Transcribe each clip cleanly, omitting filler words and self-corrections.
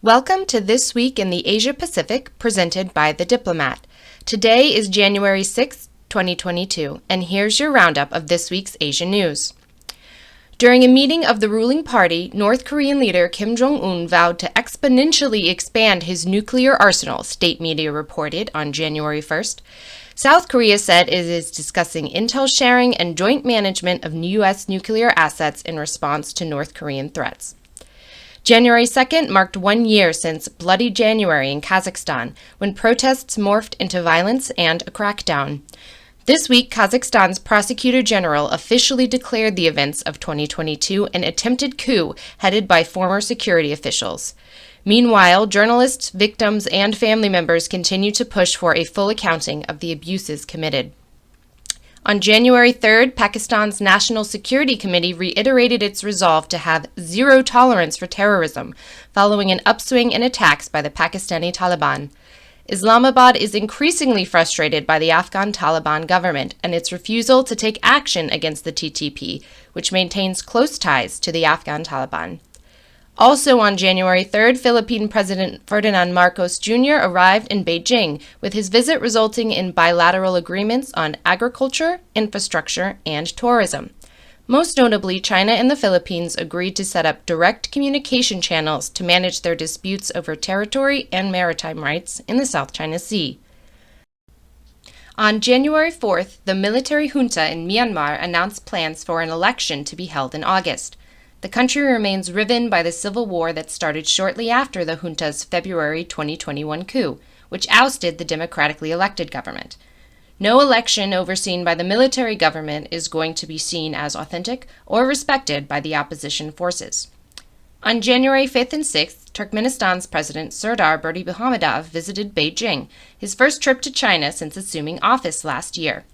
Welcome to This Week in the Asia Pacific, presented by The Diplomat. Today is January 6, 2022, and here's your roundup of this week's Asia news. During a meeting of the ruling party, North Korean leader Kim Jong-un vowed to exponentially expand his nuclear arsenal, state media reported on January 1st. South Korea said it is discussing intel sharing and joint management of U.S. nuclear assets in response to North Korean threats. January 2nd marked 1 year since Bloody January in Kazakhstan, when protests morphed into violence and a crackdown. This week, Kazakhstan's Prosecutor General officially declared the events of 2022 an attempted coup headed by former security officials. Meanwhile, journalists, victims, and family members continue to push for a full accounting of the abuses committed. On January 3rd, Pakistan's National Security Committee reiterated its resolve to have zero tolerance for terrorism, following an upswing in attacks by the Pakistani Taliban. Islamabad is increasingly frustrated by the Afghan Taliban government and its refusal to take action against the TTP, which maintains close ties to the Afghan Taliban. Also on January 3rd, Philippine President Ferdinand Marcos Jr. arrived in Beijing, with his visit resulting in bilateral agreements on agriculture, infrastructure, and tourism. Most notably, China and the Philippines agreed to set up direct communication channels to manage their disputes over territory and maritime rights in the South China Sea. On January 4th, the military junta in Myanmar announced plans for an election to be held in August. The country remains riven by the civil war that started shortly after the junta's February 2021 coup, which ousted the democratically elected government. No election overseen by the military government is going to be seen as authentic or respected by the opposition forces. On January 5th and 6th, Turkmenistan's President Serdar Berdimuhamedov visited Beijing, his first trip to China since assuming office last year.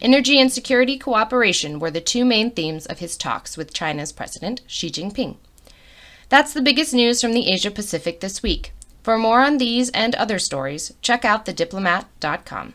Energy and security cooperation were the two main themes of his talks with China's President Xi Jinping. That's the biggest news from the Asia Pacific this week. For more on these and other stories, check out thediplomat.com.